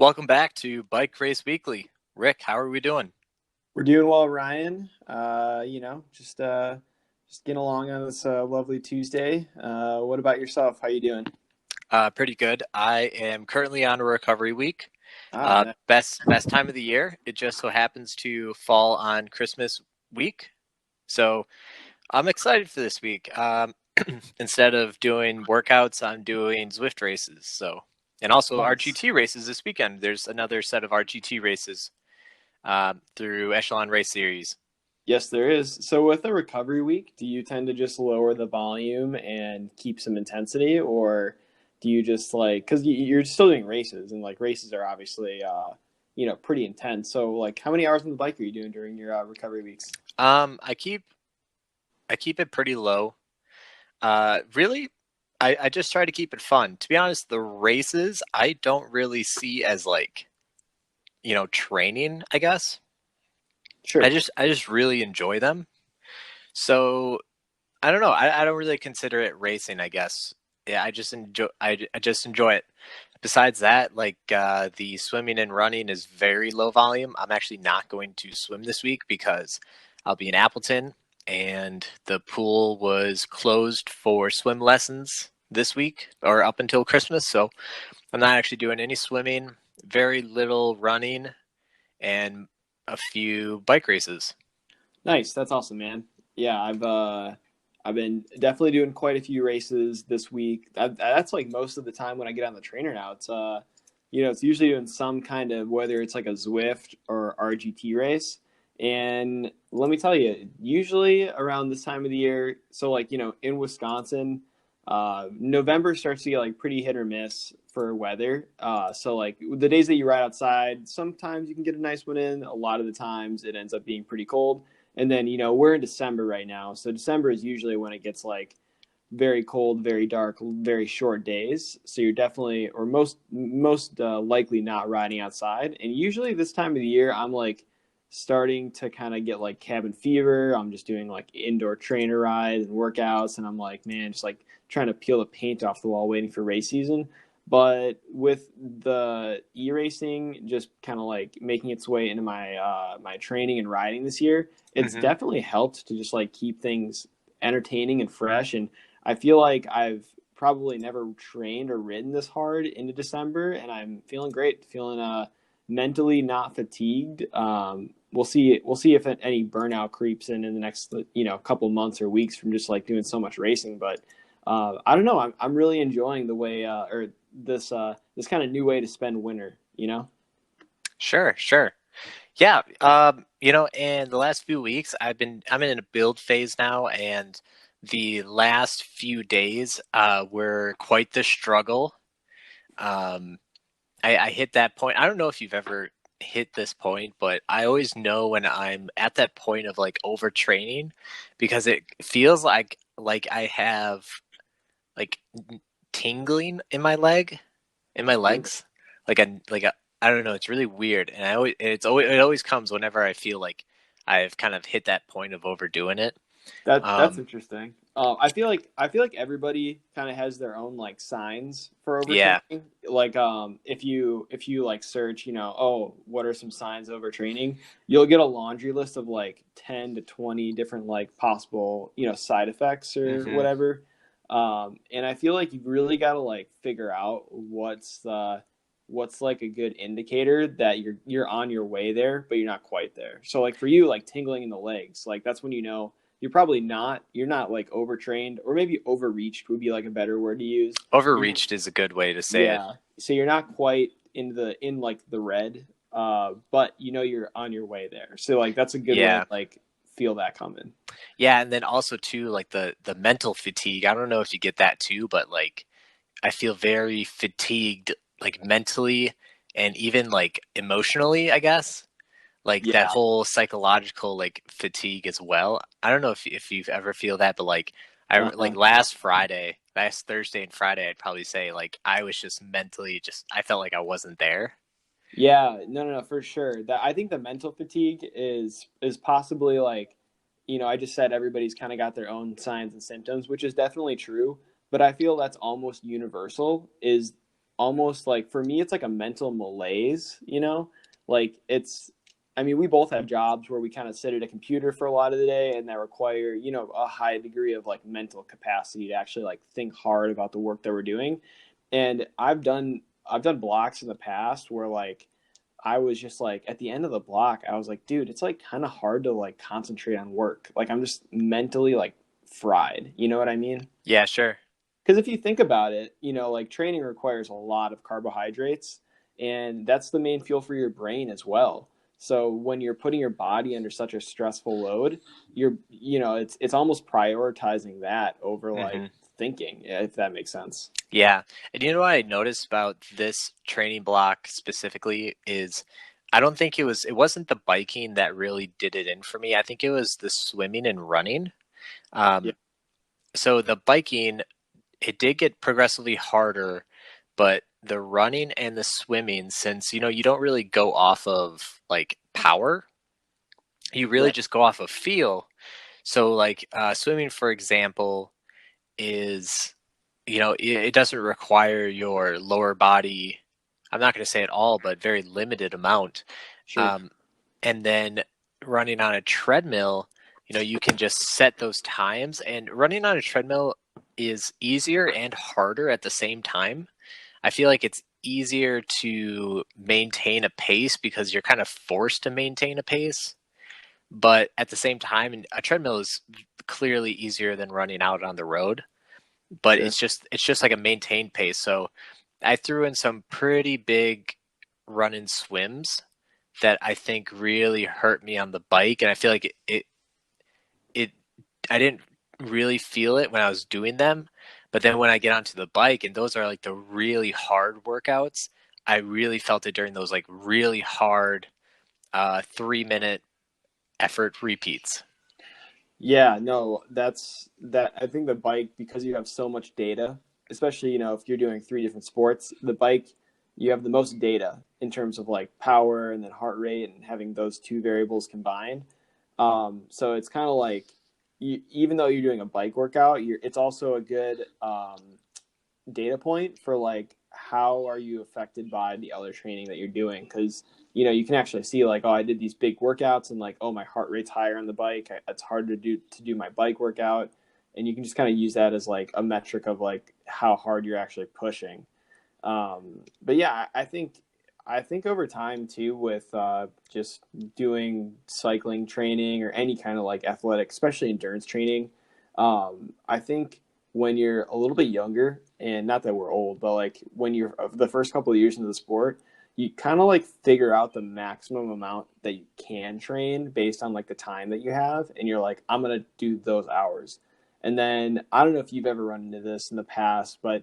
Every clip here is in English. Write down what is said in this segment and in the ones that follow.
Welcome back to Bike Race Weekly. Rick, how are we doing? We're doing well, Ryan. Just getting along on this lovely Tuesday. What about yourself? How you doing? Pretty good. I am currently on a recovery week. Ah, Best time of the year. It just so happens to fall on Christmas week, so I'm excited for this week. Instead of doing workouts, I'm doing Zwift races. And also nice. RGT races this weekend. There's another set of RGT races through Echelon Race Series. Yes, there is. So with a recovery week, do you tend to just lower the volume and keep some intensity, or do you just because you're still doing races and like races are obviously pretty intense. So like, how many hours on the bike are you doing during your recovery weeks? I keep it pretty low. Really, I just try to keep it fun. To be honest, the races I don't really see as training, I guess. I Sure. just I just really enjoy them. So I don't know. I don't really consider it racing, I guess. Yeah, I just enjoy it. Besides that, the swimming and running is very low volume. I'm actually not going to swim this week because I'll be in Appleton and the pool was closed for swim lessons this week or up until Christmas. So I'm not actually doing any swimming, very little running, and a few bike races. Nice. That's awesome, man. Yeah, I've been definitely doing quite a few races this week. That's like most of the time when I get on the trainer now. It's usually doing some kind of whether it's like a Zwift or RGT race. And let me tell you, usually around this time of the year, so in Wisconsin, November starts to get like pretty hit or miss for weather. So like the days that you ride outside, sometimes you can get a nice one in. A lot of the times it ends up being pretty cold. And then, we're in December right now. So December is usually when it gets like very cold, very dark, very short days. So you're definitely, or most likely not riding outside. And usually this time of the year, I'm like starting to kind of get like cabin fever. I'm just doing like indoor trainer rides and workouts. And I'm like, man, just like trying to peel the paint off the wall, waiting for race season. But with the e-racing just kind of like making its way into my training and riding this year, it's Hmm. definitely helped to just like keep things entertaining and fresh. And I feel like I've probably never trained or ridden this hard into December, and I'm feeling great, feeling mentally not fatigued. We'll see. We'll see if any burnout creeps in the next couple months or weeks from just like doing so much racing. But I don't know. I'm really enjoying the way or this kind of new way to spend winter. Sure, sure. Yeah, in the last few weeks, I'm in a build phase now, and the last few days were quite the struggle. Um, I hit that point. I don't know if you've ever hit this point, but I always know when I'm at that point of like overtraining because it feels like I have like tingling in my legs, like a I don't know. It's really weird, and it always comes whenever I feel like I've kind of hit that point of overdoing it. That's Um, interesting. I feel like everybody kind of has their own like signs for yeah. overtraining. Like if you like search, oh, what are some signs of overtraining? You'll get a laundry list of like 10 to 20 different like possible side effects or Hmm. whatever. And I feel like you've really got to like figure out what's like a good indicator that you're on your way there, but you're not quite there. So like for you, like tingling in the legs, like that's when you're not like overtrained or maybe overreached would be like a better word to use. You're Overreached is a good way to say it. Yeah. So you're not quite in like the red, but you're on your way there. So like that's a good way to Yeah. like feel that coming. Yeah, and then also too like the mental fatigue. I don't know if you get that too, but like I feel very fatigued like mentally and even like emotionally, I guess. Like that Yeah. whole psychological like fatigue as well. I don't know if you've ever feel that, but like Uh-huh. last Thursday and Friday, I'd probably say like I was just mentally just I felt like I wasn't there. Yeah, no, for sure. That I think the mental fatigue is possibly like, I just said everybody's kind of got their own signs and symptoms, which is definitely true. But I feel that's almost universal. Is almost like, for me, it's like a mental malaise, like I mean, we both have jobs where we kind of sit at a computer for a lot of the day and that require, a high degree of like mental capacity to actually like think hard about the work that we're doing. And I've done blocks in the past where like I was just like at the end of the block, I was like, dude, it's like kind of hard to like concentrate on work. Like I'm just mentally like fried. You know what I mean? Yeah, sure. Because if you think about it, like training requires a lot of carbohydrates, and that's the main fuel for your brain as well. So when you're putting your body under such a stressful load, it's almost prioritizing that over like Hmm. thinking, if that makes sense. Yeah. And you know what I noticed about this training block specifically is I don't think it wasn't the biking that really did it in for me. I think it was the swimming and running. Yeah. Um, so the biking, it did get progressively harder, but the running and the swimming, since you don't really go off of like power, you really Right. just go off of feel. So like swimming, for example, is it doesn't require your lower body. I'm not going to say at all, but very limited amount. Sure. Um, and then running on a treadmill, you can just set those times. And running on a treadmill is easier and harder at the same time. I feel like it's easier to maintain a pace because you're kind of forced to maintain a pace. But at the same time, a treadmill is clearly easier than running out on the road. But Sure. it's just like a maintained pace. So I threw in some pretty big run and swims that I think really hurt me on the bike, and I feel like it I didn't really feel it when I was doing them, but then when I get onto the bike, and those are like the really hard workouts, I really felt it during those like really hard 3 minute effort repeats. Yeah, no, that's that. I think the bike, because you have so much data, especially, if you're doing three different sports, the bike, you have the most data in terms of like power and then heart rate and having those two variables combined. So it's kind of like even though you're doing a bike workout, it's also a good data point for like how are you affected by the other training that you're doing, because you can actually see like, oh, I did these big workouts and like, oh, my heart rate's higher on the bike, it's harder to do my bike workout, and you can just kind of use that as like a metric of like how hard you're actually pushing. But yeah, I think over time too, with just doing cycling training or any kind of like athletic, especially endurance training, I think when you're a little bit younger, and not that we're old, but like when you're the first couple of years into the sport, you kind of like figure out the maximum amount that you can train based on like the time that you have, and you're like, I'm gonna do those hours. And then I don't know if you've ever run into this in the past, but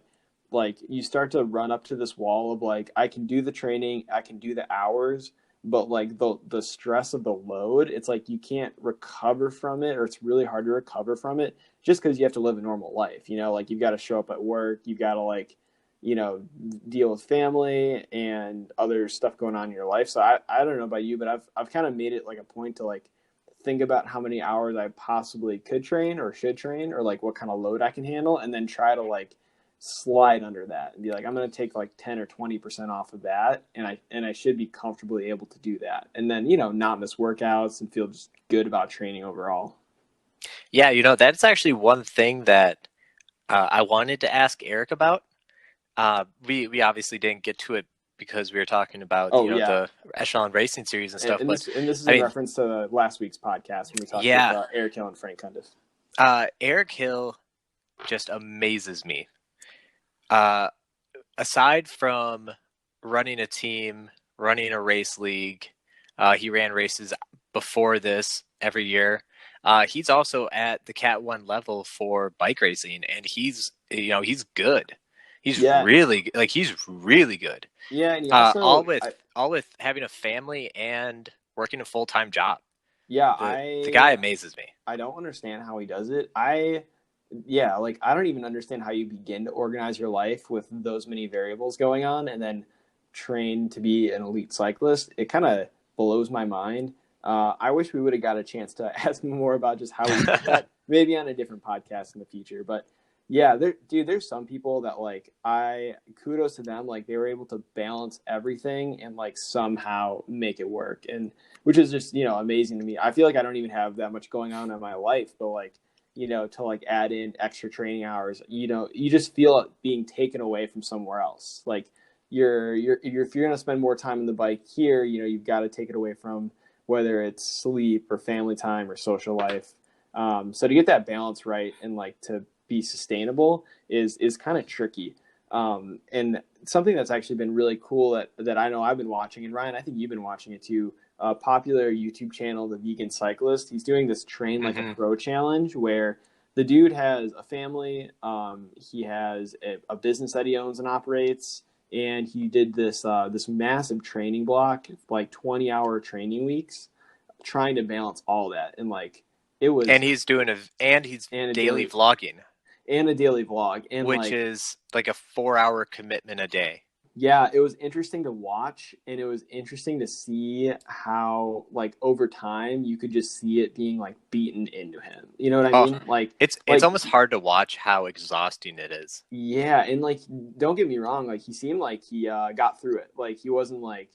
like you start to run up to this wall of like, I can do the training, I can do the hours, but like the stress of the load, it's like you can't recover from it, or it's really hard to recover from it just because you have to live a normal life. Like you've got to show up at work, you've got to like, you know, deal with family and other stuff going on in your life. So I don't know about you, but I've kind of made it like a point to like think about how many hours I possibly could train or should train, or like what kind of load I can handle, and then try to like slide under that and be like, I'm going to take like 10 or 20% off of that, and I should be comfortably able to do that, and then not miss workouts and feel just good about training overall. Yeah, that's actually one thing that I wanted to ask Eric about. We obviously didn't get to it because we were talking about Oh yeah. the Echelon Racing series and and, stuff. and But this and this is I in mean, reference to last week's podcast when we talked with yeah, Eric Hill and Frank Cundiff. Eric Hill just amazes me. Uh, Aside from running a team, running a race league, he ran races before this every year. He's also at the Cat 1 level for bike racing, and he's good. Yeah. He's really good. Yeah, and he Uh, all also with all with having a family and working a full-time job. yeah, The guy amazes me. I don't understand how he does it. Like I don't even understand how you begin to organize your life with those many variables going on and then train to be an elite cyclist. It kind of blows my mind. I wish we would have got a chance to ask him more about just how he does that, maybe on a different podcast in the future. But Yeah, there's some people that like I kudos to them, like they were able to balance everything and like somehow make it work, and which is just, amazing to me. I feel like I don't even have that much going on in my life, but like, to like add in extra training hours, you just feel it being taken away from somewhere else. Like if you're gonna spend more time on the bike here, you've got to take it away from whether it's sleep or family time or social life. So to get that balance right and like to be sustainable is kind of tricky. And something that's actually been really cool that I know I've been watching, and Ryan, I think you've been watching it too. A popular YouTube channel, The Vegan Cyclist. He's doing this train like a Hmm. pro challenge where the dude has a family. He has a business that he owns and operates, and he did this massive training block, like 20-hour training weeks, trying to balance all that. And like it And was he's and a daily daily vlogging, vlog, and which like is like a 4 hour commitment a day. yeah, it was interesting to watch, and it was interesting to see how like over time you could just see it being like beaten into him, you know what I Oh, mean? like it's like almost hard to watch how exhausting it is. yeah, and like don't get me wrong, like he seemed like he got through it, like he wasn't like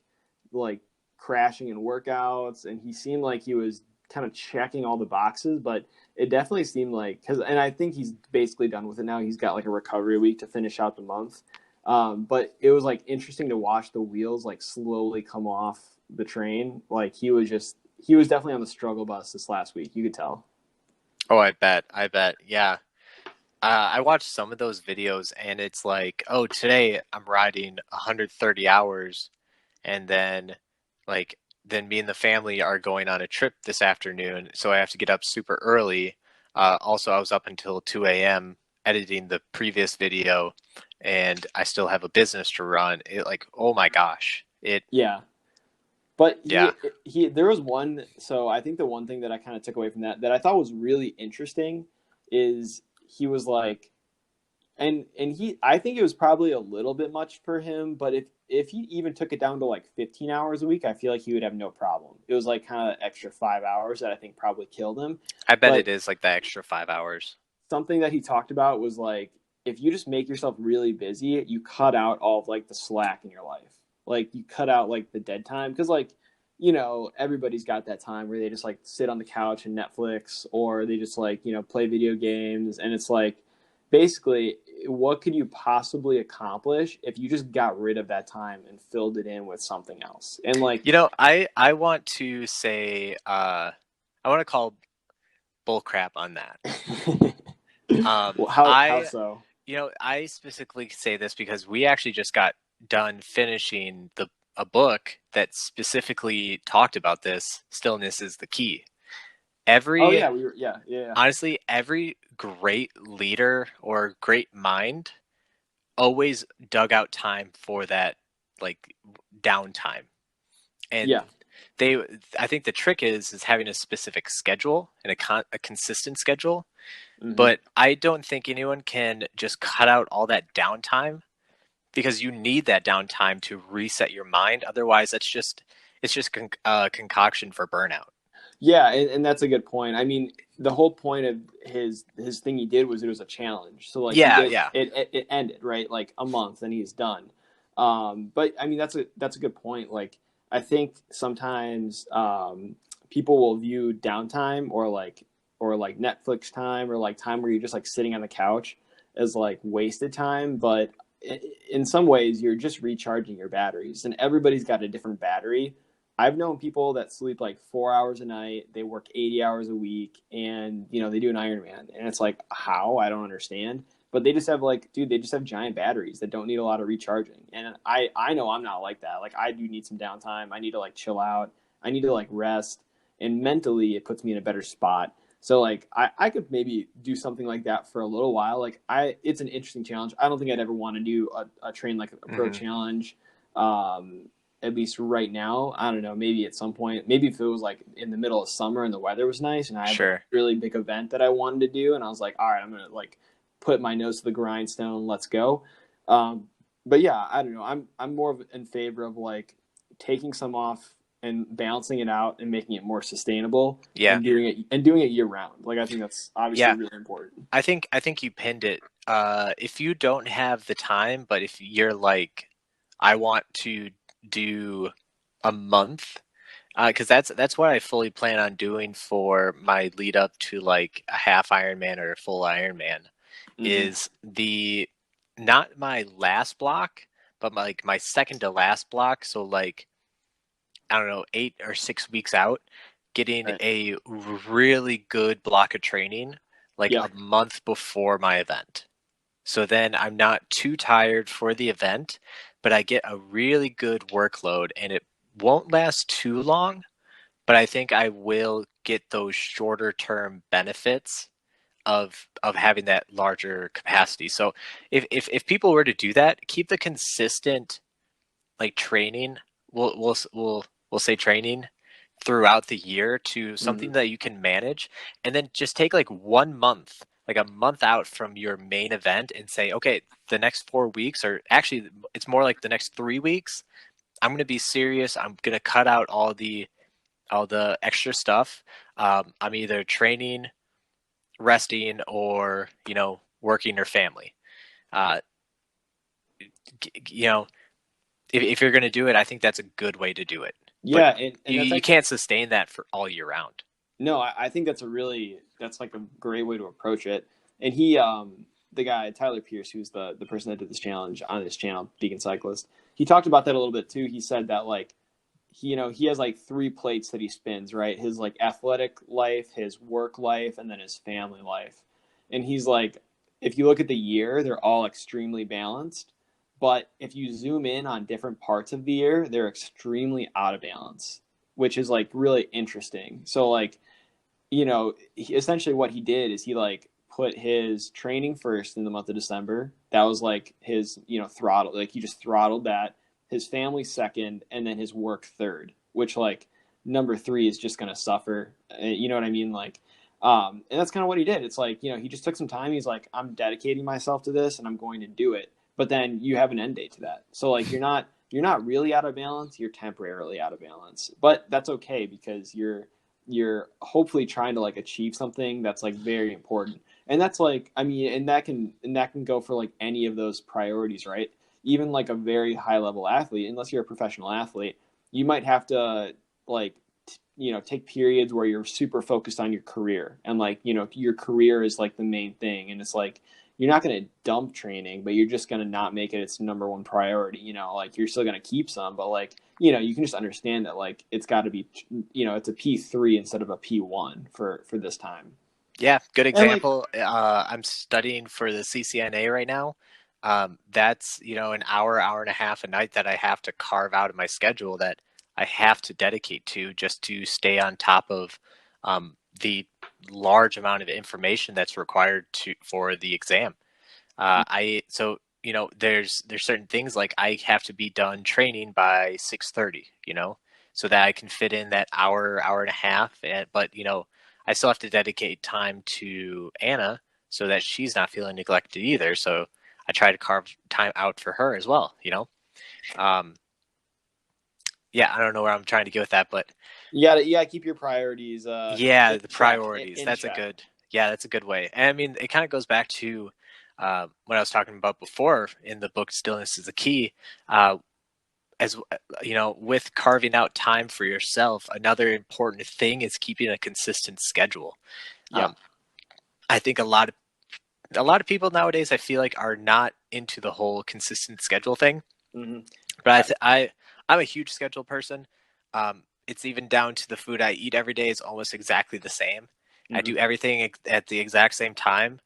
crashing in workouts, and he seemed like he was kind of checking all the boxes, but it definitely seemed like, because, and I think he's basically done with it now. He's got like a recovery week to finish out the month. But it was like interesting to watch the wheels like slowly come off the train. Like he was definitely on the struggle bus this last week, you could tell. Oh, I bet, yeah. I watched some of those videos, and it's like, oh, today I'm riding 130 hours, and then like then me and the family are going on a trip this afternoon, so I have to get up super early. Also, I was up until 2 a.m. editing the previous video, and I still have a business to run. It like, oh my gosh, it Yeah. But yeah. he there was one, so I think the one thing that I kind of took away from that I thought was really interesting is he was like, and he, I think it was probably a little bit much for him, but if he even took it down to like 15 hours a week, I feel like he would have no problem. It was like kind of extra 5 hours that I think probably killed him. I bet it But is like the extra 5 hours. something that he talked about was like, if you just make yourself really busy, you cut out all of like the slack in your life. Like you cut out like the dead time, because like, everybody's got that time where they just like sit on the couch and Netflix, or they just like, play video games, and it's like basically what could you possibly accomplish if you just got rid of that time and filled it in with something else? And like I want to say I want to call bull crap on that. well, how I so? I specifically say this because we actually just got done finishing the a book that specifically talked about this. Stillness is the key. Oh Every yeah, we were, yeah, yeah. Honestly, every great leader or great mind always dug out time for that like downtime. Yeah. And they I think the trick is having a specific schedule and a consistent schedule, Hmm. but I don't think anyone can just cut out all that downtime because you need that downtime to reset your mind. Otherwise, it's just concoction for burnout. Yeah, and that's a good point. I mean, the whole point of his thing he did was it was a challenge. So like he Yeah, did yeah. it ended, right? Like a month and he's done. But I mean that's a good point. Like I think sometimes people will view downtime or like Netflix time or like time where you're just like sitting on the couch as like wasted time, but in some ways you're just recharging your batteries, and everybody's got a different battery. I've known people that sleep like 4 hours a night. They work 80 hours a week, and they do an Ironman, and it's like, how? I don't understand. But they just have like, dude, they just have giant batteries that don't need a lot of recharging. And I know I'm not like that. Like I do need some downtime. I need to like chill out. I need to like rest, and mentally it puts me in a better spot. So like I could maybe do something like that for a little while. Like it's an interesting challenge. I don't think I'd ever want to do a train like a pro Hmm. challenge. Um, at least right now. I don't know. Maybe at some point, maybe if it was like in the middle of summer and the weather was nice and I had like a Sure. really big event that I wanted to do, and I was like, all right, I'm gonna like put my nose to the grindstone. Let's go. Um, but yeah, I don't know. I'm more in favor of like taking some off and balancing it out and making it more sustainable Yeah. and doing it year round. Like I think that's obviously Yeah. really important. I think you pinned it. If you don't have the time, but if you're like, I want to do a month, because that's what I fully plan on doing for my lead up to like a half Ironman or a full Ironman, Mm-hmm. is the not my last block, but like my second to last block. So like, I don't know, 8 or 6 weeks out, getting Right. a really good block of training like Yep. a month before my event. So then I'm not too tired for the event, but I get a really good workload and it won't last too long, but I think I will get those shorter term benefits of having that larger capacity. So if people were to do that, keep the consistent like training, we'll say training throughout the year to Mm-hmm. something that you can manage, and then just take like 1 month, like a month out from your main event and say, okay, the next 4 weeks, or actually it's more like the next 3 weeks, I'm going to be serious. I'm going to cut out all the extra stuff. I'm either training, resting, or working or family. Uh, you know, if you're going to do it, I think that's a good way to do it. But Yeah, and you, that's you actually can't sustain that for all year round. no, I think that's like a great way to approach it. And the guy Tyler Pierce, who's the person that did this challenge on his channel, Beacon Cyclist, he talked about that a little bit too. He said that like he has like three plates that he spins, right? His like athletic life, his work life, and then his family life. And he's like, if you look at the year, they're all extremely balanced. But if you zoom in on different parts of the year, they're extremely out of balance, which is like really interesting. So like, essentially what he did is he like put his training first in the month of December. That was like his, throttle. Like he just throttled that. His family second, and then his work third. Which like number three is just gonna suffer. You know what I mean? Like, and that's kind of what he did. It's like he just took some time. He's like, I'm dedicating myself to this, and I'm going to do it. But then you have an end date to that. So like you're not really out of balance. You're temporarily out of balance, but that's okay because you're hopefully trying to like achieve something that's like very important. And that's like, I mean, and that can go for like any of those priorities, right? Even like a very high level athlete, unless you're a professional athlete, you might have to like take periods where you're super focused on your career, and like your career is like the main thing, and it's like you're not going to dump training, but you're just going to not make it its number one priority. Like you're still going to keep some, but like you can just understand that like it's got to be it's a P3 instead of a P1 for this time. Yeah, good And like example. I'm studying for the CCNA right now. That's an hour and a half a night that I have to carve out of my schedule that I have to dedicate to just to stay on top of the large amount of information that's required for the exam. I so there's certain things like I have to be done training by 6:30, so that I can fit in that hour and a half. But I still have to dedicate time to Anna so that she's not feeling neglected either. So I try to carve time out for her as well. Um, yeah, I don't know where I'm trying to go with that, but you gotta keep your priorities yeah, in the check. priorities. In That's a check. good. Yeah, that's a good way. And I mean, it kind of goes back to what I was talking about before in the book "Stillness is the Key." Uh, as with carving out time for yourself, another important thing is keeping a consistent schedule. Yep. Um, I think a lot of people nowadays, I feel like, are not into the whole consistent schedule thing. Hmm. But I'm a huge schedule person. It's even down to the food I eat every day is almost exactly the same. I Hmm. do everything at the exact same time,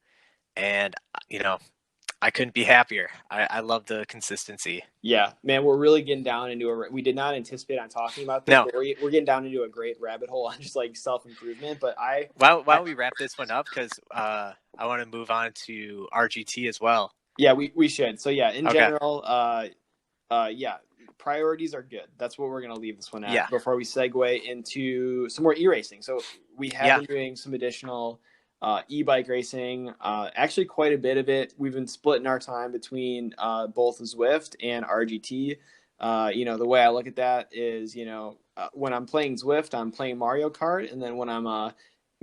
and you know I couldn't be happier. I love the consistency. Yeah, man, we're really getting down into we did not anticipate on talking about this, No, but we're getting down into a great rabbit hole on just like self improvement. But why I don't we wrap this one up because I want to move on to RGT as well. yeah, we should. So yeah, in Okay. general, yeah, priorities are good. That's what we're gonna leave this one Yeah. at before we segue into some more e-racing. So we have Yeah. been doing some additional e-bike racing. Actually, quite a bit of it. We've been splitting our time between both Zwift and RGT. The way I look at that is, when I'm playing Zwift, I'm playing Mario Kart, and then when I'm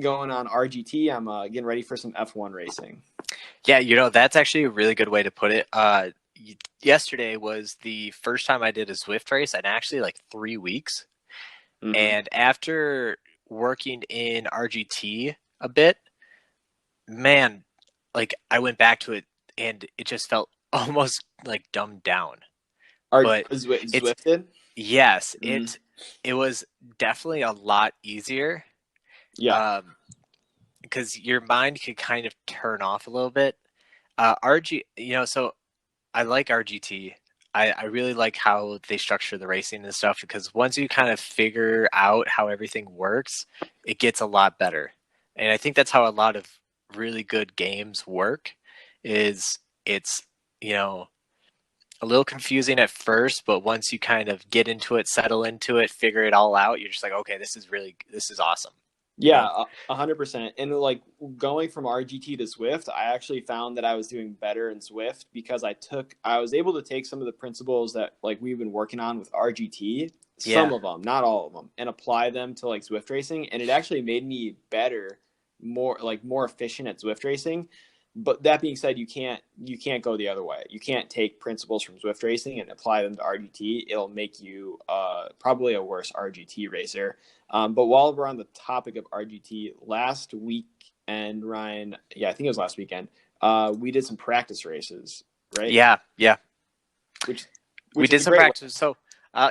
going on RGT, I'm getting ready for some F1 racing. Yeah, that's actually a really good way to put it. Yesterday was the first time I did a Zwift race in actually like 3 weeks. Mm-hmm. And after working in RGT a bit, man, like I went back to it and it just felt almost like dumbed down. But it's Zwifted? yes, Mm-hmm. it was definitely a lot easier. Yeah. Um, because your mind could kind of turn off a little bit. So I like RGT. I really like how they structure the racing and stuff because once you kind of figure out how everything works, it gets a lot better. And I think that's how a lot of really good games work is it's, you know, a little confusing at first, but once you kind of get into it, settle into it, figure it all out, you're just like, okay, this is awesome, you Yeah, know? 100%. And like going from RGT to Zwift, I actually found that I was doing better in Zwift because I was able to take some of the principles that like we've been working on with RGT, some Yeah. of them, not all of them, and apply them to like Zwift racing. And it actually made me better, more efficient at Zwift racing. But that being said, you can't go the other way. You can't take principles from Zwift racing and apply them to RGT. It'll make you probably a worse RGT racer. But while we're on the topic of RGT, last weekend, Ryan, yeah, I think it was last weekend, we did some practice races, right? Yeah, yeah. Which We which is did a some great way. practice. So,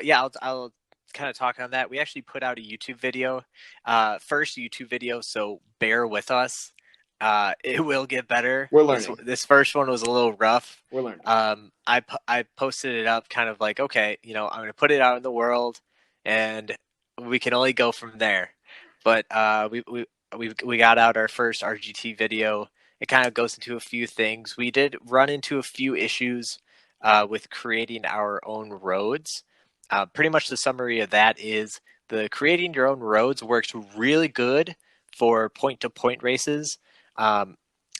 yeah, I'll kind of talk on that. We actually put out a YouTube video, first YouTube video, so bear with us. It will get better. We're This learning. this first one was a little rough. We're learning. I posted it up, kind of like, okay, I'm gonna put it out in the world, and we can only go from there. But we got out our first RGT video. It kind of goes into a few things. We did run into a few issues with creating our own roads. Pretty much the summary of that is the creating your own roads works really good for point to point races. Um,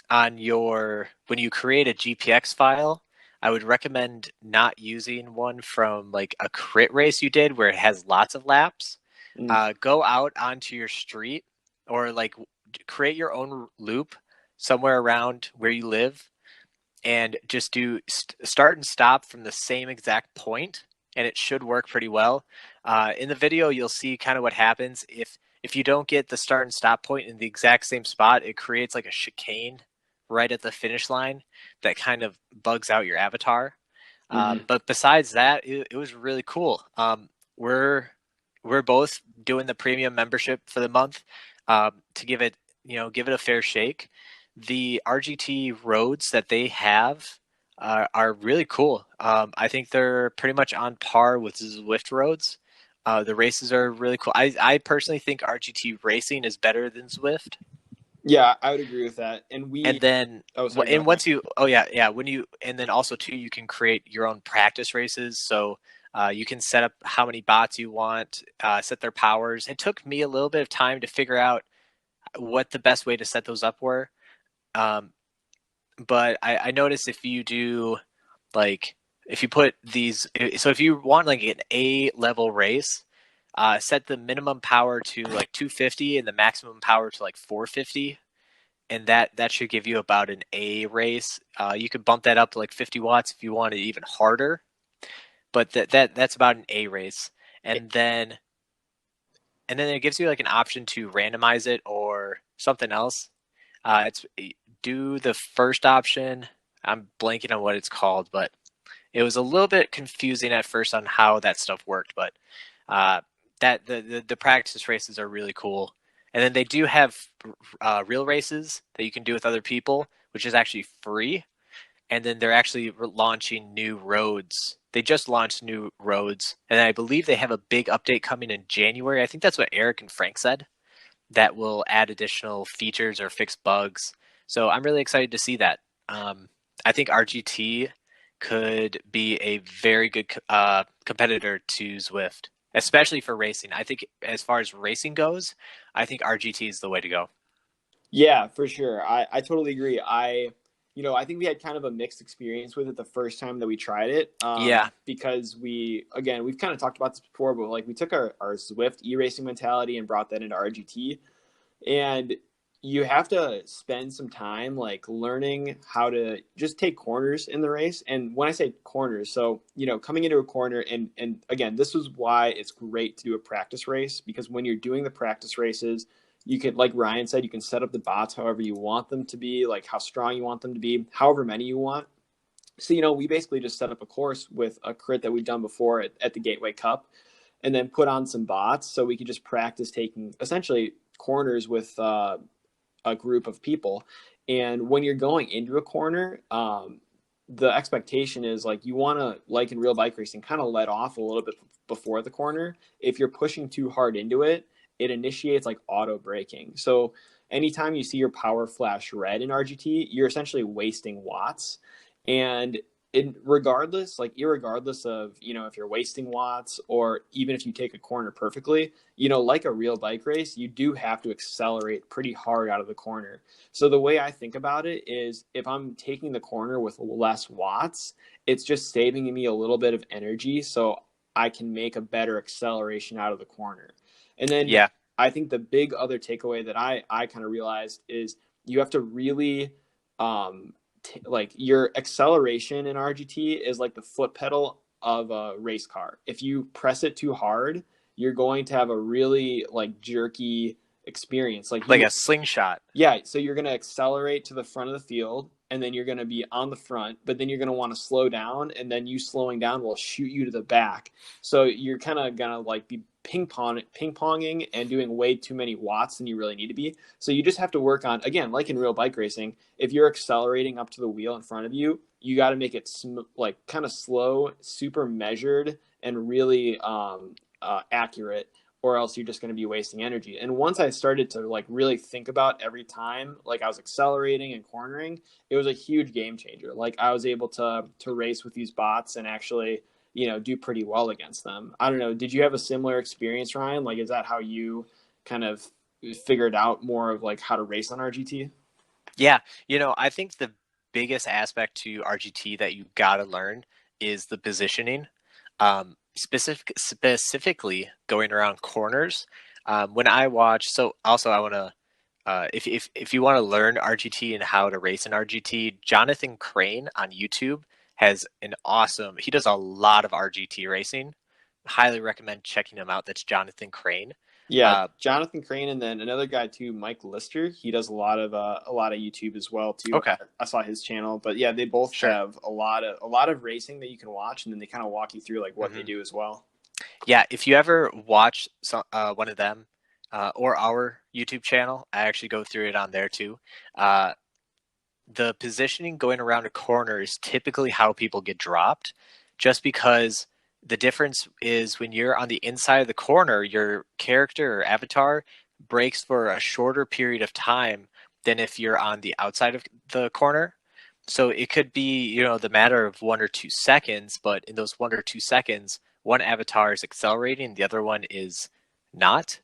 when you create a GPX file, I would recommend not using one from like a crit race you did where it has lots of laps. Mm. Go out onto your street or like create your own loop somewhere around where you live and just do start and stop from the same exact point, and it should work pretty well. In the video, you'll see kind of what happens if you don't get the start and stop point in the exact same spot. It creates like a chicane right at the finish line that kind of bugs out your avatar. Mm-hmm. But besides that, it was really cool. We're we're both doing the premium membership for the month to give it a fair shake. The RGT roads that they have are really cool. I think they're pretty much on par with Zwift roads. The races are really cool. I personally think RGT racing is better than Zwift. Yeah, I would agree with that. And then Oh, sorry, go ahead, Ryan. once you oh yeah when you and then also too you can create your own practice races. So you can set up how many bots you want, set their powers. It took me a little bit of time to figure out what the best way to set those up were. Um, but I noticed if you do like if you put these, so if you want like an A level race, set the minimum power to like 250 and the maximum power to like 450, and that should give you about an A race. You could bump that up to like 50 watts if you want it even harder, but that's about an A race. And then it gives you like an option to randomize it or something else. It's do the first option. I'm blanking on what it's called, but it was a little bit confusing at first on how that stuff worked. But uh, that the practice races are really cool. And then they do have real races that you can do with other people, which is actually free. And then they're actually launching new roads. They just launched new roads, and I believe they have a big update coming in January. I think that's what Eric and Frank said. That will add additional features or fix bugs. So I'm really excited to see that. I think RGT could be a very good competitor to Zwift, especially for racing. I think as far as racing goes, I think RGT is the way to go. Yeah, for sure. I totally agree. I think we had kind of a mixed experience with it the first time that we tried it. Yeah. Because we've kind of talked about this before, but like we took our Zwift e-racing mentality and brought that into RGT. And you have to spend some time like learning how to just take corners in the race. And when I say corners, so coming into a corner, and again, this is why it's great to do a practice race, because when you're doing the practice races, you could, like Ryan said, you can set up the bots however you want them to be, like how strong you want them to be, however many you want. So we basically just set up a course with a crit that we've done before at the Gateway Cup, and then put on some bots so we could just practice taking essentially corners with a group of people. And when you're going into a corner, the expectation is like you want to, like in real bike racing, kind of let off a little bit before the corner. If you're pushing too hard into it, it initiates like auto braking. So anytime you see your power flash red in RGT, you're essentially wasting watts. And irregardless of, if you're wasting watts or even if you take a corner perfectly, like a real bike race, you do have to accelerate pretty hard out of the corner. So the way I think about it is if I'm taking the corner with less watts, it's just saving me a little bit of energy so I can make a better acceleration out of the corner. And then Yeah. I think the big other takeaway that I kind of realized is you have to really like your acceleration in RGT is like the foot pedal of a race car. If you press it too hard, you're going to have a really like jerky experience. Like a slingshot. Yeah. So you're going to accelerate to the front of the field, and then you're going to be on the front, but then you're going to want to slow down, and then you slowing down will shoot you to the back. So you're kind of going to like be ping-ponging and doing way too many watts than you really need to be. So you just have to work on, again, like in real bike racing, if you're accelerating up to the wheel in front of you, you got to make it like kind of slow, super measured, and really accurate, or else you're just going to be wasting energy. And once I started to like really think about every time like I was accelerating and cornering, it was a huge game changer. Like I was able to race with these bots and actually do pretty well against them. I don't know. Did you have a similar experience, Ryan? Like, is that how you kind of figured out more of like how to race on RGT? Yeah. I think the biggest aspect to RGT that you got to learn is the positioning. Specifically going around corners. When I watch, so also I want to, if you want to learn RGT and how to race in RGT, Jonathan Crane on YouTube has he does a lot of RGT racing. Highly recommend checking him out. That's Jonathan Crane. Yeah, Jonathan Crane, and then another guy too, Mike Lister. He does a lot of YouTube as well too. Okay, I saw his channel, but yeah, they both have a lot of racing that you can watch, and then they kind of walk you through like what they do as well. Yeah, if you ever watch one of them or our YouTube channel, I actually go through it on there too. The positioning going around a corner is typically how people get dropped, just because the difference is when you're on the inside of the corner, your character or avatar breaks for a shorter period of time than if you're on the outside of the corner. So it could be, the matter of 1 or 2 seconds, but in those 1 or 2 seconds, one avatar is accelerating, the other one is not.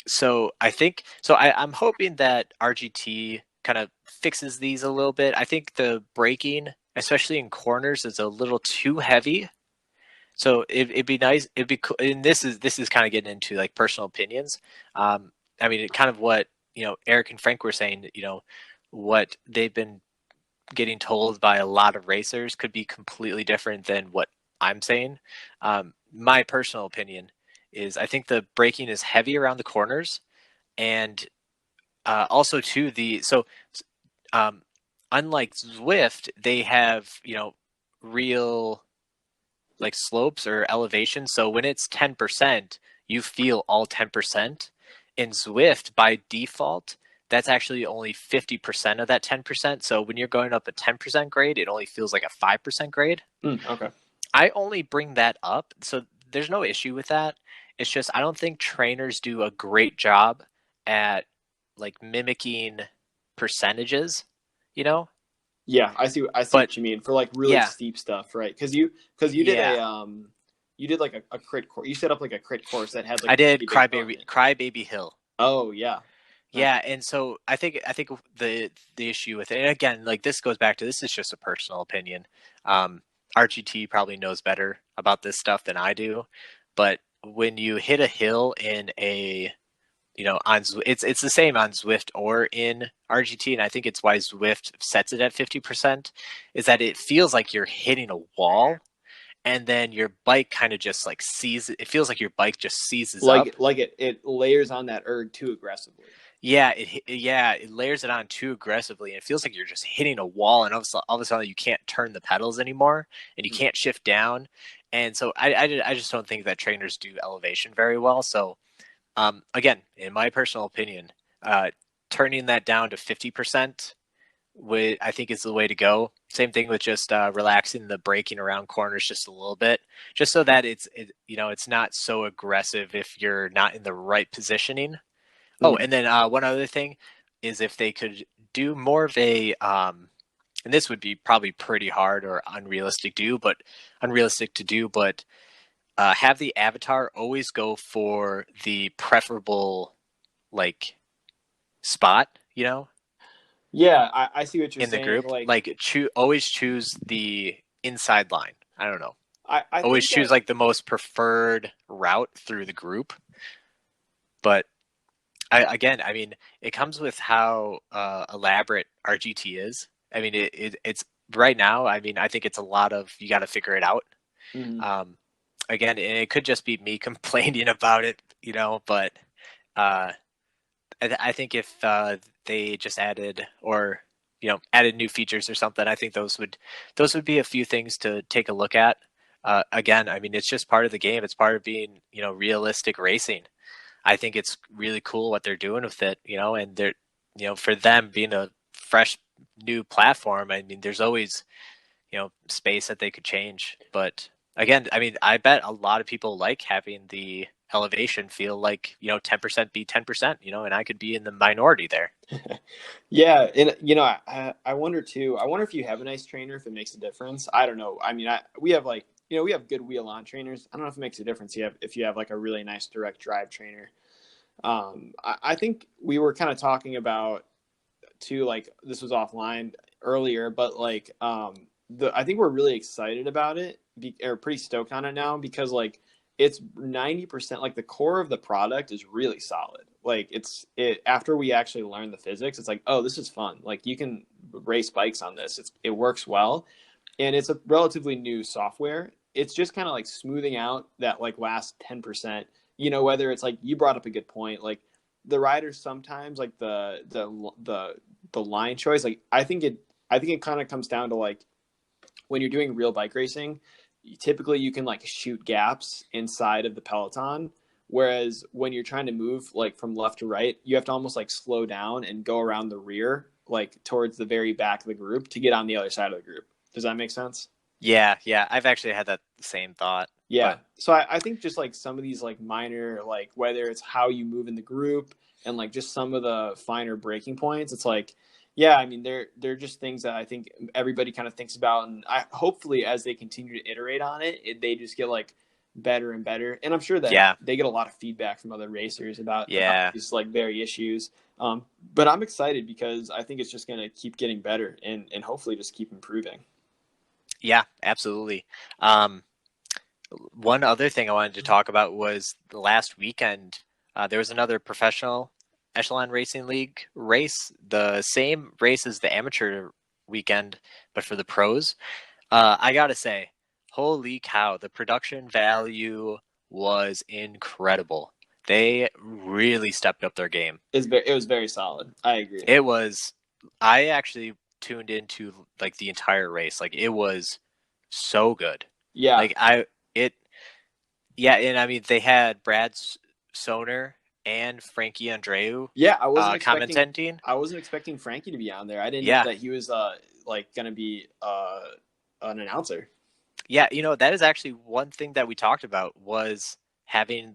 So I'm hoping that RGT kind of fixes these a little bit. I think the braking, especially in corners, is a little too heavy. So it'd be nice. It'd be cool. And this is kind of getting into like personal opinions. I mean, it kind of what Eric and Frank were saying. What they've been getting told by a lot of racers could be completely different than what I'm saying. My personal opinion is I think the braking is heavy around the corners, and also too unlike Zwift, they have real like slopes or elevation. So when it's 10%, you feel all 10%. In Zwift, by default, that's actually only 50% of that 10%. So when you're going up a 10% grade, it only feels like a 5% grade. Okay. I only bring that up, so there's no issue with that. It's just I don't think trainers do a great job at like mimicking percentages, Yeah, I see what you mean for like really steep stuff, right? Because you did like a crit course. You set up like a crit course that had like I did Crybaby Hill. Oh yeah, Yeah, and so I think the issue with it, and again, like this goes back to this is just a personal opinion. Um, RGT probably knows better about this stuff than I do, but when you hit a hill in a it's the same on Zwift or in RGT, and I think it's why Zwift sets it at 50%, is that it feels like you're hitting a wall, and then your bike kind of just like it feels like your bike just seizes up. Like it layers on that erg too aggressively. Yeah, it layers it on too aggressively, and it feels like you're just hitting a wall, and all of a sudden you can't turn the pedals anymore, and you can't shift down, and so I just don't think that trainers do elevation very well. So again, in my personal opinion, turning that down to 50% I think is the way to go. Same thing with just relaxing the braking around corners just a little bit, just so that it's not so aggressive if you're not in the right positioning. Oh, Mm-hmm. and then one other thing is if they could do more of a, and this would be probably pretty hard or unrealistic to do, but have the avatar always go for the preferable like spot, Yeah, I see what you're in the saying. group. Like always choose the inside line. I don't know. I Always think choose that like the most preferred route through the group. But again, I mean, it comes with how elaborate RGT is. I mean, it's right now. I mean, I think it's a lot of you got to figure it out. mhm. Um, Again, and it could just be me complaining about it, but uh, I think if they just added or added new features or something, I think those would be a few things to take a look at. Again, I mean, it's just part of the game. It's part of being realistic racing. I think it's really cool what they're doing with it, and they're for them being a fresh new platform. I mean, there's always space that they could change, but again, I mean, I bet a lot of people like having the elevation feel like 10% be 10%, and I could be in the minority there. Yeah, and I wonder too. I wonder if you have a nice trainer, if it makes a difference. I don't know. I mean, we have like we have good wheel on trainers. I don't know if it makes a difference. If you have like a really nice direct drive trainer. I think we were kind of talking about too, like this was offline earlier, but like I think we're really excited about it, or pretty stoked on it now because like it's 90%, like the core of the product is really solid. Like it after we actually learn the physics, it's like, oh, this is fun. Like you can race bikes on this. It works well, and it's a relatively new software. It's just kind of like smoothing out that like last 10%. Whether it's like you brought up a good point, like the riders sometimes like the line choice. Like I think it kind of comes down to like when you're doing real bike racing, typically you can like shoot gaps inside of the peloton. Whereas when you're trying to move like from left to right, you have to almost like slow down and go around the rear, like towards the very back of the group to get on the other side of the group. Does that make sense? Yeah, I've actually had that same thought, Yeah. but So I think just like some of these like minor, like whether it's how you move in the group and like just some of the finer breaking points, it's like, yeah, I mean, they're just things that I think everybody kind of thinks about. And hopefully as they continue to iterate on they just get like better and better. And I'm sure that yeah, they get a lot of feedback from other racers about yeah, these like very issues. But I'm excited because I think it's just going to keep getting better and hopefully just keep improving. yeah, absolutely. Um, One other thing I wanted to talk about was the last weekend. There was another professional Echelon Racing League race, the same race as the amateur weekend, but for the pros. I gotta say, holy cow, the production value was incredible. They really stepped up their game. It was very solid. I agree. It was, I actually tuned into like the entire race. Like it was so good. Yeah. Like it, yeah, and I mean they had Soner and Frankie Andreu Yeah, commentating. I wasn't expecting Frankie to be on there. I didn't know Yeah, that he was like gonna be an announcer. yeah, that is actually one thing that we talked about was having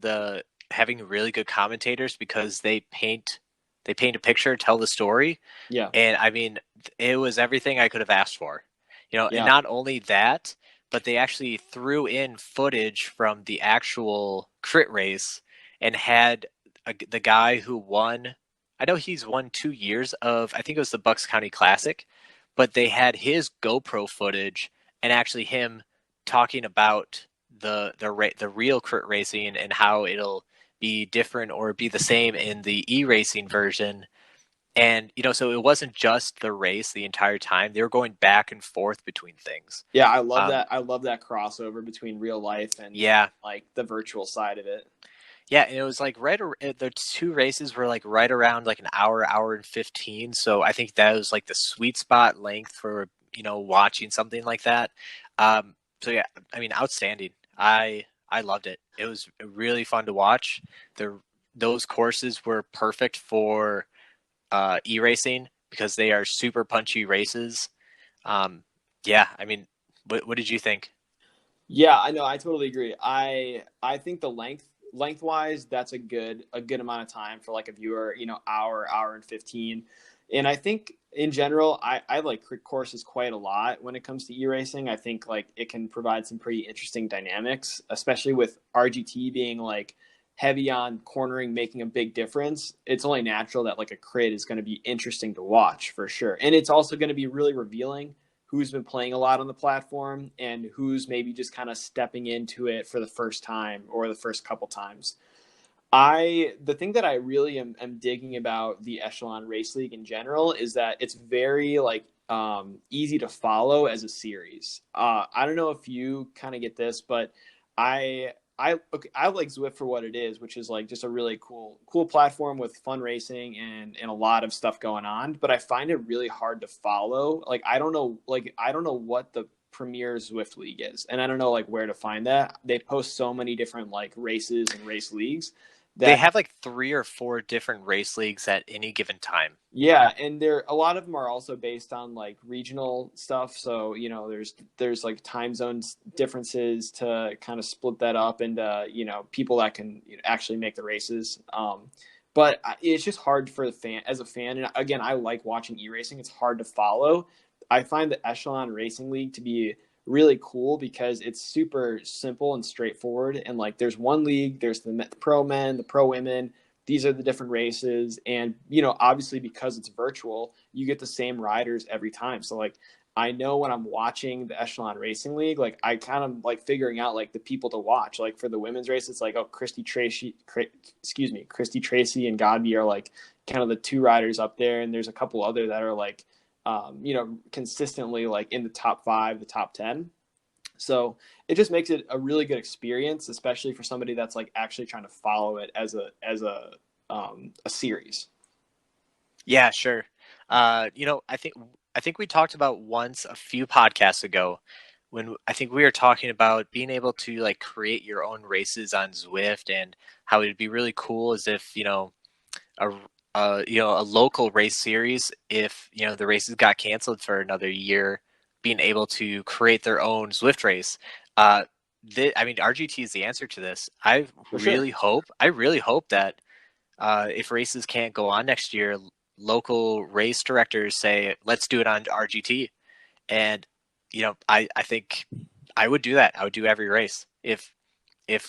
really good commentators because they paint a picture, tell the story, Yeah. and I mean it was everything I could have asked for. And Yeah. not only that, but they actually threw in footage from the actual crit race and had the guy who won I know he's won 2 years of, I think it was the Bucks County Classic, but they had his GoPro footage and actually him talking about the real crit racing and how it'll be different or be the same in the e-racing version. And so it wasn't just the race the entire time. They were going back and forth between things. Yeah, I love Um, that. I love that crossover between real life and yeah, like the virtual side of it. yeah, and it was like the two races were like right around like an hour, hour and 15. So I think that was like the sweet spot length for watching something like that. So yeah, I mean, outstanding. I loved it. It was really fun to watch. The those courses were perfect for e-racing because they are super punchy races. Um, yeah, I mean, what did you think? Yeah, I know. I totally agree. I think the lengthwise, that's a good amount of time for like a viewer. Hour and 15. And I think in general, I like courses quite a lot when it comes to e-racing. I think like it can provide some pretty interesting dynamics, especially with RGT being like heavy on cornering, making a big difference. It's only natural that like a crit is going to be interesting to watch for sure, and it's also going to be really revealing who's been playing a lot on the platform and who's maybe just kind of stepping into it for the first time or the first couple times. The thing that I really am digging about the Echelon Race League in general is that it's very like easy to follow as a series. I don't know if you kind of get this, but I like Zwift for what it is, which is like just a really cool platform with fun racing and a lot of stuff going on. But I find it really hard to follow. I don't know what the premier Zwift league is, and I don't know like where to find that. They post so many different like races and race leagues They that have like 3 or 4 different race leagues at any given time. yeah, and there a lot of them are also based on like regional stuff. So there's like time zones differences to kind of split that up into people that can actually make the races. But it's just hard for the fan as a fan. And again, I like watching e-racing. It's hard to follow. I find the Echelon Racing League to be really cool because it's super simple and straightforward. And like, there's one league. There's the pro men, the pro women. These are the different races, and obviously because it's virtual, you get the same riders every time. So like, I know when I'm watching the Echelon Racing League, like I kind of like figuring out like the people to watch. Like for the women's race, it's like, oh, Christy Tracy and Godby are like kind of the two riders up there, and there's a couple other that are like consistently like in the top 5, the top 10. So it just makes it a really good experience, especially for somebody that's like actually trying to follow it as a series. Yeah, sure. I think we talked about once a few podcasts ago when I think we were talking about being able to like create your own races on Zwift and how it'd be really cool as if a a local race series, if the races got canceled for another year, being able to create their own Zwift race. uh I mean, RGT is the answer to this. For sure. I really hope that if races can't go on next year, local race directors say, let's do it on RGT. And I think I would do that. I would do every race. If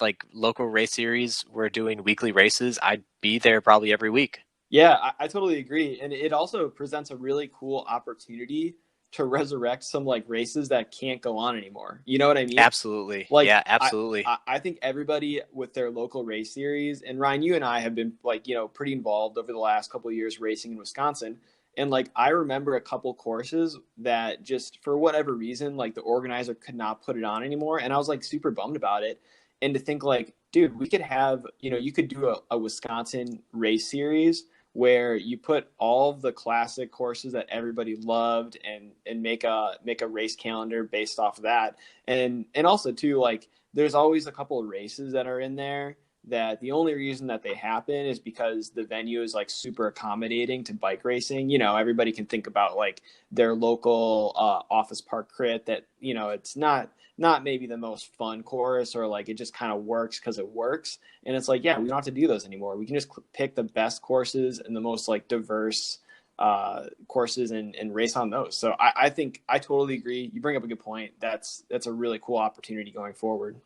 like local race series were doing weekly races, I'd be there probably every week. Yeah, I totally agree. And it also presents a really cool opportunity to resurrect some like races that can't go on anymore. You know what I mean? Absolutely. Like Yeah, absolutely. I think everybody with their local race series, and Ryan, you and I have been like pretty involved over the last couple of years racing in Wisconsin, and like I remember a couple courses that just for whatever reason like the organizer could not put it on anymore, and I was like super bummed about it. And to think like, dude, we could have you could do a Wisconsin race series where you put all of the classic courses that everybody loved and make a race calendar based off of that. And also too, like there's always a couple of races that are in there that the only reason that they happen is because the venue is like super accommodating to bike racing. Everybody can think about like their local office park crit that it's not maybe the most fun course, or like it just kind of works because it works. And it's like, yeah, we don't have to do those anymore. We can just pick the best courses and the most like diverse courses and race on those. So I think I totally agree. You bring up a good point. That's a really cool opportunity going forward.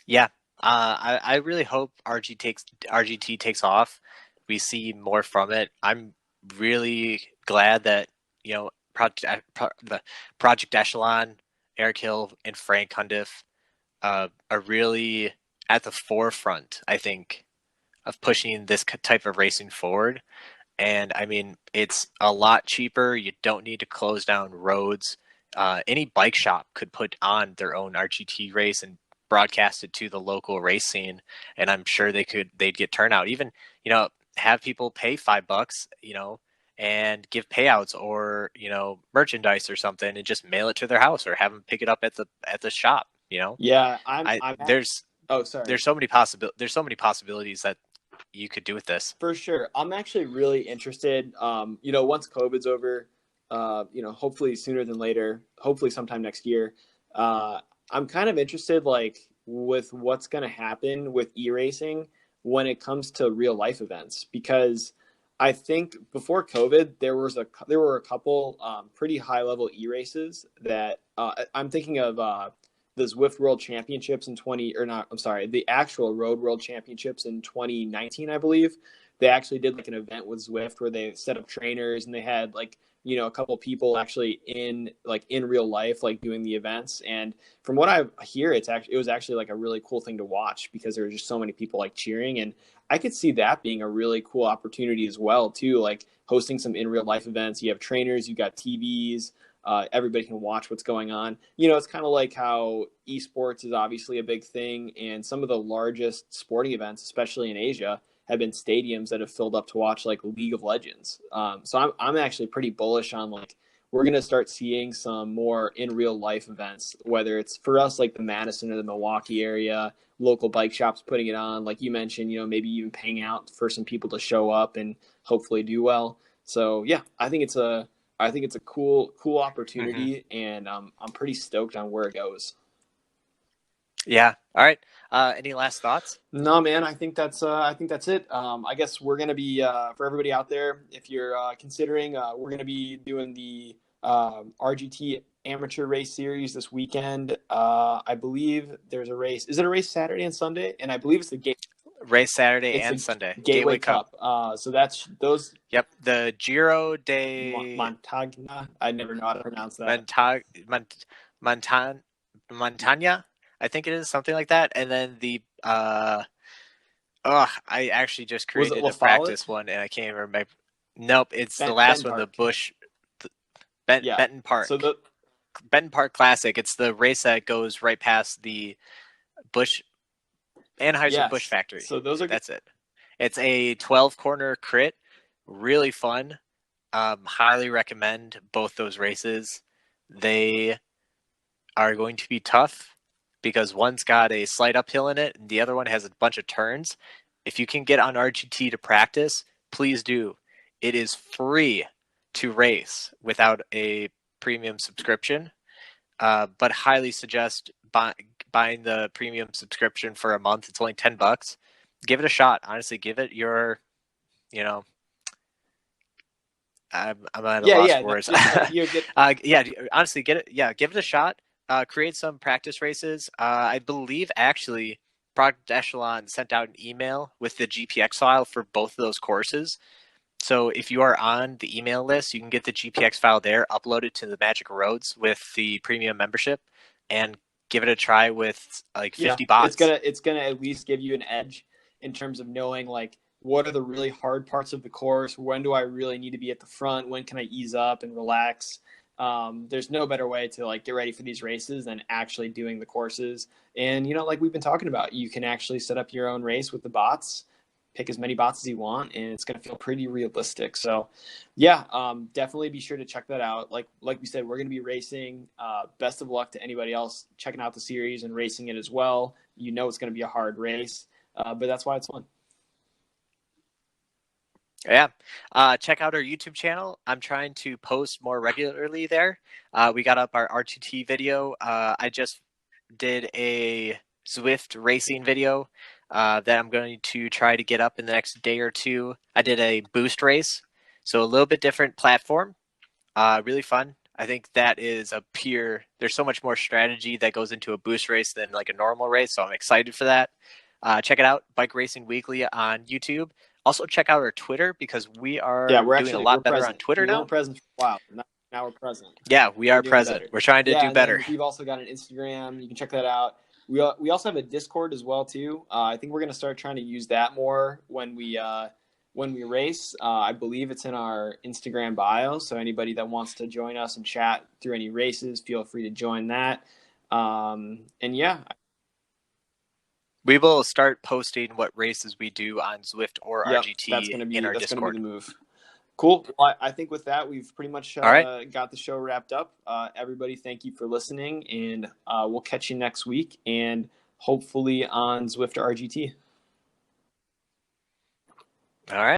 Yeah. I really hope RGT takes off. we see more from it. I'm really glad that the Project Echelon, Eric Hill, and Frank Cundiff are really at the forefront, I think, of pushing this type of racing forward. And I mean, it's a lot cheaper. You don't need to close down roads. Any bike shop could put on their own RGT race and broadcast it to the local race scene, and I'm sure they'd get turnout. Even have people pay $5, and give payouts or merchandise or something, and just mail it to their house or have them pick it up at the shop. Yeah, I I'm oh, sorry. there's so many possibilities that you could do with this. For sure. I'm actually really interested. Once COVID's over, hopefully sooner than later, hopefully sometime next year, I'm kind of interested, like, with what's going to happen with e-racing when it comes to real life events, because I think before COVID, there were a couple pretty high level e-races that I'm thinking of. The Zwift World Championships in 20 or not, I'm sorry, the actual Road World Championships in 2019, I believe. They actually did like an event with Zwift where they set up trainers and they had like, a couple people actually in real life, like doing the events. And from what I hear, it was actually like a really cool thing to watch because there were just so many people like cheering. And I could see that being a really cool opportunity as well, too, like hosting some in real life events. You have trainers, you got TVs, everybody can watch what's going on. It's kind of like how esports is obviously a big thing, and some of the largest sporting events, especially in Asia, have been stadiums that have filled up to watch like League of Legends. So I'm actually pretty bullish on like we're gonna start seeing some more in real life events, whether it's for us like the Madison or the Milwaukee area, local bike shops putting it on, like you mentioned, maybe even paying out for some people to show up and hopefully do well. So yeah, I think it's a cool Mm-hmm. opportunity, and I'm pretty stoked on where it goes. Yeah. All right. Any last thoughts? No, man, I think that's it. I guess we're gonna be for everybody out there, if you're considering, we're gonna be doing the RGT Amateur Race Series this weekend. I believe there's a race. Is it a race Saturday and Sunday? And I believe it's the gate. Race Saturday It's and the Sunday. Gateway Gateway Cup. Cup. So that's those Yep. The Giro de Montagna. I never know how to pronounce that. Montag Montan Montagna, I think it is something like that. And then the I actually just Was it created La a Follette? practice one and I can't even remember. Nope, it's the Ben last one, the Park. Bush Yeah. Benton So Park. Benton Park Classic. It's the race that goes right past the Bush Anheuser Busch yes. factory. So those are good. That's it. It's a 12 corner crit, really fun. Highly recommend both those races. They are going to be tough because one's got a slight uphill in it and the other one has a bunch of turns. If you can get on RGT to practice, please do. It is free to race without a premium subscription, but highly suggest buying the premium subscription for a month. It's only $10. Give it a shot. Honestly, give it your, you know, I'm at a Yeah, loss yeah. for No, words. you get. Yeah, honestly, get it. Yeah, give it a shot. Create some practice races. I believe actually, Project Echelon sent out an email with the GPX file for both of those courses. So if you are on the email list, you can get the GPX file there, upload it to the Magic Roads with the premium membership, and give it a try with like Yeah, 50 it's bots. gonna at least give you an edge in terms of knowing like what are the really hard parts of the course. When do I really need to be at the front? When can I ease up and relax? There's no better way to like get ready for these races than actually doing the courses. And like we've been talking about, you can actually set up your own race with the bots, pick as many bots as you want, and it's going to feel pretty realistic. So, yeah, definitely be sure to check that out. Like we said, we're going to be racing. Best of luck to anybody else checking out the series and racing it as well. It's going to be a hard race, but that's why it's fun. Yeah. Check out our YouTube channel. I'm trying to post more regularly there. We got up our R2T video. I just did a Zwift racing video that I'm going to try to get up in the next day or two. I did a boost race, so a little bit different platform. Really fun. I think that is there's so much more strategy that goes into a boost race than like a normal race, so I'm excited for that. Check it out, Bike Racing Weekly on YouTube. Also, check out our Twitter because we Yeah, are doing a we're lot better on present. Twitter We weren't now. present for a while. Now we're present. Yeah, we We're are doing present. better. We're trying to Yeah, do and better. then we've also got an Instagram. You can check that out. We also have a Discord as well too. I think we're gonna start trying to use that more when we race. I believe it's in our Instagram bio. So anybody that wants to join us and chat through any races, feel free to join that. And yeah, We will start posting what races we do on Zwift or yep, RGT in our that's gonna be the Discord. move. Cool. Well, I think with that, we've pretty much All right. got the show wrapped up. Everybody, thank you for listening, and we'll catch you next week, and hopefully on Zwift RGT. All right.